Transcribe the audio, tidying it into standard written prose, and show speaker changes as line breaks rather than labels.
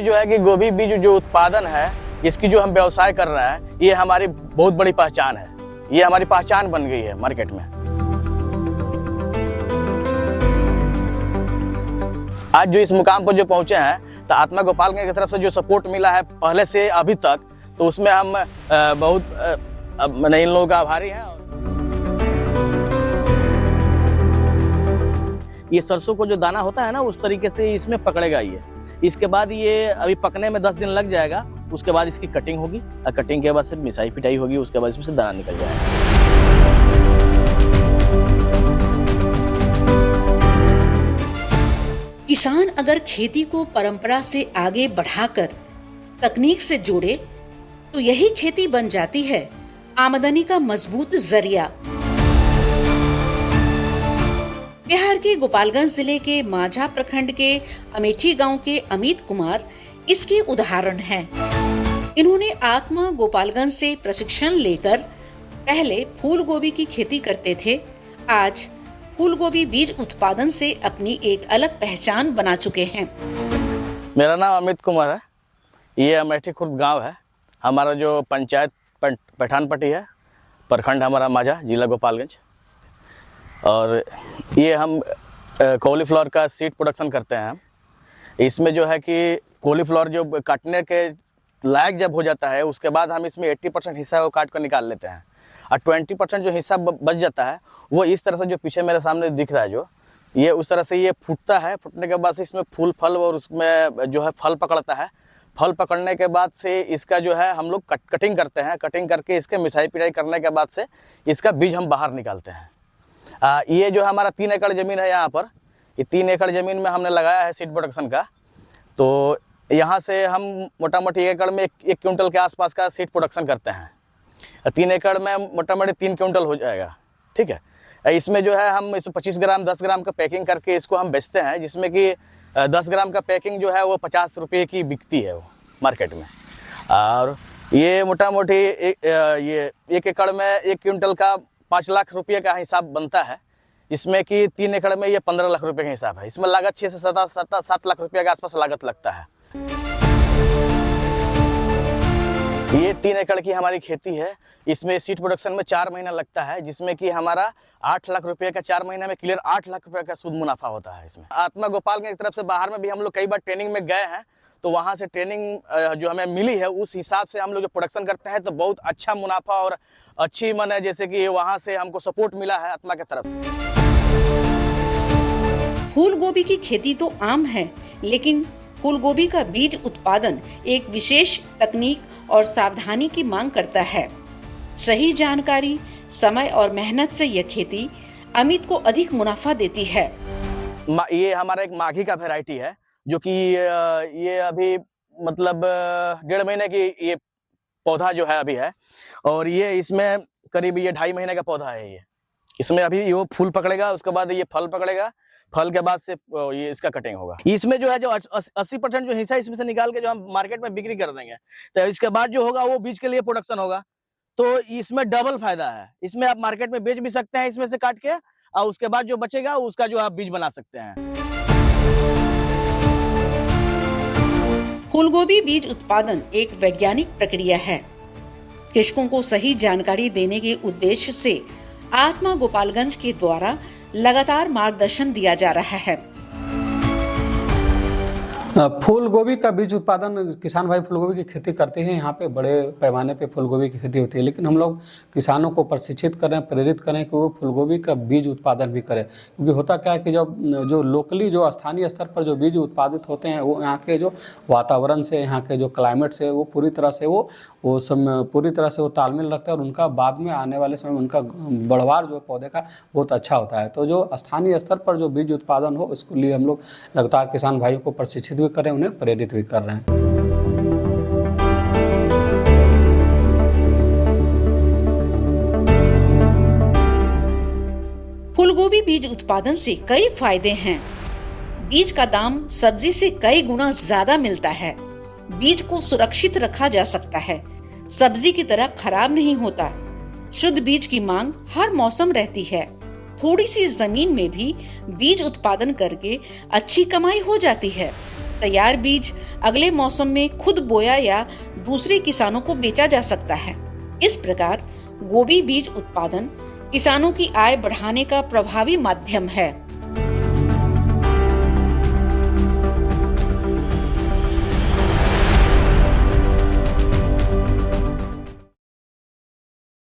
जो है कि गोभी बीज जो उत्पादन है, इसकी जो हम व्यवसाय कर रहे हैं, ये हमारी बहुत बड़ी पहचान है। ये हमारी पहचान बन गई है मार्केट में। आज जो इस मुकाम पर जो पहुंचे हैं, तो आत्मा गोपालगंज की तरफ से जो सपोर्ट मिला है पहले से अभी तक, तो उसमें हम बहुत इन लोगों का आभारी हैं। ये सरसों को जो दाना होता है ना, उस तरीके से इसमें पकड़ेगा ये। इसके बाद ये अभी पकने में 10 दिन लग जाएगा। उसके बाद इसकी कटिंग होगी और कटिंग के बाद से मिसाई पिटाई होगी। उसके बाद इसमें से दाना निकल जाएगा।
किसान अगर खेती को परंपरा से आगे बढ़ाकर तकनीक से जोड़े तो यही खेती बन जाती है आमदनी का मजबूत जरिया। बिहार के गोपालगंज जिले के माझा प्रखंड के अमेठी गांव के अमित कुमार इसके उदाहरण हैं। इन्होंने आत्मा गोपालगंज से प्रशिक्षण लेकर पहले फूल गोभी की खेती करते थे। आज फूल गोभी बीज उत्पादन से अपनी एक अलग पहचान बना चुके हैं।
मेरा नाम अमित कुमार है। ये अमेठी खुर्द गांव है। हमारा जो पंचायत पठानपट्टी है, प्रखंड हमारा माझा, जिला गोपालगंज। और ये हम कॉलीफ्लावर का सीड प्रोडक्शन करते हैं। हम इसमें जो है कि कॉलीफ्लावर जो काटने के लायक जब हो जाता है, उसके बाद हम इसमें 80% हिस्सा वो काट कर निकाल लेते हैं और 20% जो हिस्सा बच जाता है, वो इस तरह से जो पीछे मेरे सामने दिख रहा है, जो ये उस तरह से ये फूटता है। फूटने के बाद से इसमें फूल फल और उसमें जो है फल पकड़ता है। फल पकड़ने के बाद से इसका जो है हम लोग कटिंग करते हैं। कटिंग करके इसके मिसाई पिटाई करने के बाद से इसका बीज हम बाहर निकालते हैं। ये जो हमारा 3 एकड़ ज़मीन है, यहाँ पर ये 3 एकड़ ज़मीन में हमने लगाया है सीड प्रोडक्शन का। तो यहाँ से हम मोटा मोटी 1 एकड़ में 1 क्विंटल के आसपास का सीड प्रोडक्शन करते हैं। 3 एकड़ में मोटा मोटी 3 क्विंटल हो जाएगा। ठीक है। इसमें जो है हम इसमें 25 ग्राम 10 ग्राम का पैकिंग करके इसको हम बेचते हैं, जिसमें कि 10 ग्राम का पैकिंग जो है वो 50 रुपये की बिकती है वो मार्केट में। और ये मोटा मोटी ये 1 एकड़ में 1 क्विंटल का 5 लाख रुपये का हिसाब बनता है, जिसमें कि 3 एकड़ में ये 15 लाख रुपये का हिसाब है। इसमें लागत 6 से 7 लाख रुपये के आसपास लागत लगता है। ये 3 एकड़ की हमारी खेती है। इसमें सीड प्रोडक्शन में 4 महीना लगता है, जिसमें कि हमारा 8 लाख रुपये का 4 महीना में क्लियर 8 लाख रुपये का शुद्ध मुनाफा होता है इसमें। आत्मा गोपालगंज की तरफ से बाहर में भी हम लोग कई बार ट्रेनिंग में गए हैं, तो वहाँ से ट्रेनिंग जो हमें मिली है उस हिसाब से हम लोग जो प्रोडक्शन करते हैं, तो बहुत अच्छा मुनाफा और अच्छी माने जैसे कि वहाँ से हमको सपोर्ट मिला है आत्मा की तरफ।
फूल गोभी की खेती तो आम है, लेकिन फूल गोभी का बीज उत्पादन एक विशेष तकनीक और सावधानी की मांग करता है। सही जानकारी, समय और मेहनत से यह खेती अमित को अधिक मुनाफा देती है।
ये हमारा एक माघी का वैरायटी है, जो कि ये अभी मतलब 1.5 महीने की ये पौधा जो है अभी है। और ये इसमें करीब ये 2.5 महीने का पौधा है। ये इसमें अभी वो फूल पकड़ेगा, उसके बाद ये फल पकड़ेगा। फल के बाद से ये इसका कटिंग होगा। इसमें जो है जो 80% जो हिस्सा इसमें से निकाल के जो हम मार्केट में बिक्री कर देंगे, तो इसके बाद जो होगा वो बीज के लिए प्रोडक्शन होगा। तो इसमें डबल फायदा है। इसमें आप मार्केट में बेच भी सकते हैं इसमें से काट के, और उसके बाद जो बचेगा उसका जो आप बीज बना सकते हैं।
फूलगोभी बीज उत्पादन एक वैज्ञानिक प्रक्रिया है। कृषकों को सही जानकारी देने के उद्देश्य से आत्मा गोपालगंज के द्वारा लगातार मार्गदर्शन दिया जा रहा है।
फूल गोभी का बीज उत्पादन, किसान भाई फूल गोभी की खेती करते हैं। यहाँ पे बड़े पैमाने पे फूल गोभी की खेती होती है, लेकिन हम लोग किसानों को प्रशिक्षित करें, प्रेरित करें कि वो फूल गोभी का बीज उत्पादन भी करें। क्योंकि होता क्या है कि जब जो लोकली जो स्थानीय स्तर पर जो बीज उत्पादित होते हैं, वो यहाँ के जो वातावरण से, यहाँ के जो क्लाइमेट से वो पूरी तरह से वो तालमेल रखते हैं, और उनका बाद में आने वाले समय उनका बढ़वार जो पौधे का बहुत अच्छा होता है। तो जो स्थानीय स्तर पर जो बीज उत्पादन हो, इसके लिए हम लोग लगातार किसान भाइयों को प्रशिक्षित कर रहे हैं, उन्हें प्रेरित भी कर रहे हैं।
फूलगोभी बीज उत्पादन से कई फायदे हैं। बीज का दाम सब्जी से कई गुना ज्यादा मिलता है। बीज को सुरक्षित रखा जा सकता है, सब्जी की तरह खराब नहीं होता। शुद्ध बीज की मांग हर मौसम रहती है। थोड़ी सी जमीन में भी बीज उत्पादन करके अच्छी कमाई हो जाती है। तैयार बीज अगले मौसम में खुद बोया या दूसरे किसानों को बेचा जा सकता है। इस प्रकार गोभी बीज उत्पादन किसानों की आय बढ़ाने का प्रभावी माध्यम है।